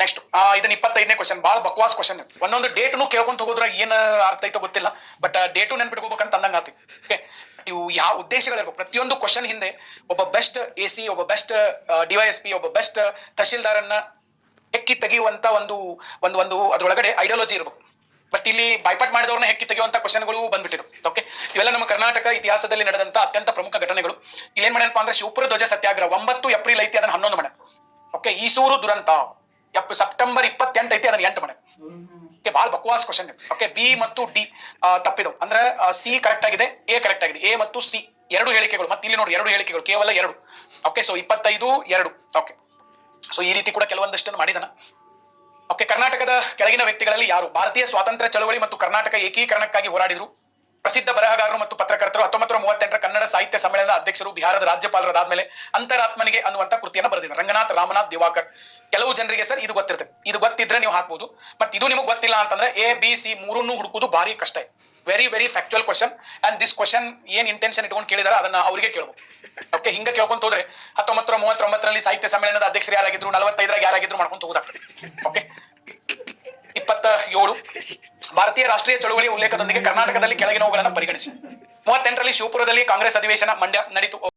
Next ಇದನ್ನ 25ನೇ question, ಬಹಳ ಬಕ್ವಾಸ್ question. ಒಂದೊಂದು ಡೇಟ್ನು ಕೇಳ್ಕೊಂತ ಹೋಗೋದ್ರಾಗ ಏನ್ ಅರ್ಥ ಐತೋ ಗೊತ್ತಿಲ್ಲ, ಬಟ್ ಡೇಟು ನೆನ್ಪಿಟ್ಕೋಬೇಕಂತ ಅಂದಂಗ ಆತಿ. ಓಕೆ, ಇವು ಯಾವ ಉದ್ದೇಶಗಳಿರ್ಬೇಕು, ಪ್ರತಿಯೊಂದು ಕ್ವಶನ್ ಹಿಂದೆ ಒಬ್ಬ ಬೆಸ್ಟ್ AC, ಒಬ್ಬ ಬೆಸ್ಟ್ DYSP, ಒಬ್ಬ ಬೆಸ್ಟ್ ತಹಶೀಲ್ದಾರನ್ನ ಹೆಕ್ಕಿ ತೆಗೆಯುವಂತ ಒಂದು ಒಂದು ಒಂದು ಅದ್ರೊಳಗಡೆ ಐಡಿಯಾಲಜಿ ಇರಬೇಕು. ಬಟ್ ಇಲ್ಲಿ ಬೈಪಾಟ್ ಮಾಡಿದವ್ರನ್ನ ಹೆಕ್ಕಿ ತೆಗೆಯುವಂತ ಕ್ವಶನ್ಗಳು ಬಂದ್ಬಿಟ್ಟಿದ್ರು. ಓಕೆ, ಇವೆಲ್ಲ ನಮ್ಮ ಕರ್ನಾಟಕ ಇತಿಹಾಸದಲ್ಲಿ ನಡೆದಂತ ಅತ್ಯಂತ ಪ್ರಮುಖ ಘಟನೆಗಳು. ಇಲ್ಲೇನ್ ಮಾಡ್ಯಾನಪ್ಪ ಅಂದ್ರೆ ಶಿವಪುರ ಧ್ವಜ ಸತ್ಯಾಗ್ರಹ 9 ಏಪ್ರಿಲ್ ಐತಿ, ಅದನ್ನ 11 ಮಾಡ್ಯಾನ. ಓಕೆ, ಈಸೂರು ದುರಂತ ಸೆಪ್ಟೆಂಬರ್ 28 ಐತಿ, ಅದನ್ನ 8 ಮಾಡ್ಯಾನ. ಓಕೆ, ಬಹಳ ಬಕ್ವಾಸ್ ಕ್ವಶನ್. ಓಕೆ, B ಮತ್ತು D ತಪ್ಪಿದವು, ಅಂದ್ರೆ C ಕರೆಕ್ಟ್ ಆಗಿದೆ, A ಕರೆಕ್ಟ್ ಆಗಿದೆ. A ಮತ್ತು C ಎರಡು ಹೇಳಿಕೆಗಳು, ಮತ್ತೆ ಇಲ್ಲಿ ನೋಡಿ ಎರಡು ಹೇಳಿಕೆಗಳು, ಕೇವಲ 2. Okay, so 25 2. ಓಕೆ, ಸೊ ಈ ರೀತಿ ಕೂಡ ಕೆಲವೊಂದಷ್ಟನ್ನು ಮಾಡಿದನ. ಓಕೆ, ಕರ್ನಾಟಕದ ಕೆಳಗಿನ ವ್ಯಕ್ತಿಗಳಲ್ಲಿ ಯಾರು ಭಾರತೀಯ ಸ್ವಾತಂತ್ರ್ಯ ಚಳವಳಿ ಮತ್ತು ಕರ್ನಾಟಕ ಏಕೀಕರಣಕ್ಕಾಗಿ ಹೋರಾಡಿದ್ರು? ಪ್ರಸಿದ್ಧ ಬರಹಗಾರರು ಮತ್ತು ಪತ್ರಕರ್ತರು. 1938 ಕನ್ನಡ ಸಾಹಿತ್ಯ ಸಮ್ಮೇಳನದ ಅಧ್ಯಕ್ಷರು, ಬಿಹಾರದ ರಾಜ್ಯಪಾಲರಾದ್ಮೇಲೆ ಅಂತರಾತ್ಮನಿಗೆ ಅನ್ನುವಂತ ಕೃತಿಯನ್ನು ಬರೆದಿದ್ದಾರೆ ರಂಗನಾಥ್ ರಾಮನಾಥ್ ದಿವಾಕರ್. ಕೆಲವು ಜನರಿಗೆ ಸರ್ ಇದು ಗೊತ್ತಿರ್ತದೆ, ಇದು ಗೊತ್ತಿದ್ರೆ ನೀವು ಹಾಕ್ಬೋದು, ಮತ್ತೆ ಇದು ನಿಮಗೆ ಗೊತ್ತಿಲ್ಲ ಅಂತಂದ್ರೆ A B C ಮೂರನ್ನು ಹುಡುಕುವುದು ಭಾರಿ ಕಷ್ಟ. Very very factual question, and this question ಏನ್ ಇಂಟೆನ್ಷನ್ ಇಟ್ಕೊಂಡು ಕೇಳಿದಾರೆ ಅದನ್ನ ಅವರಿಗೆ ಕೇಳಬಹುದು. ಓಕೆ, ಹಿಂಗ ಕೇಳ್ಕೊಂತ ಹೋದ್ರೆ 1939ರಲ್ಲಿ ಸಾಹಿತ್ಯ ಸಮ್ಮೇಳನದ ಅಧ್ಯಕ್ಷರು ಯಾರಾಗಿದ್ರು, 45ರಾಗ ಯಾರಾಗಿದ್ರು ಮಾಡ್ಕೊಂತ ಹೋಗುದಾಗ್ತದೆ. ಓಕೆ, 27 ಭಾರತೀಯ ರಾಷ್ಟ್ರೀಯ ಚಳುವಳಿಯ ಉಲ್ಲೇಖದೊಂದಿಗೆ ಕರ್ನಾಟಕದಲ್ಲಿ ಕೆಳಗಿನವುಗಳನ್ನು ಪರಿಗಣಿಸಿ. 38ರಲ್ಲಿ ಶಿವಪುರದಲ್ಲಿ ಕಾಂಗ್ರೆಸ್ ಅಧಿವೇಶನ ಮಂಡ್ಯ ನಡೀತು.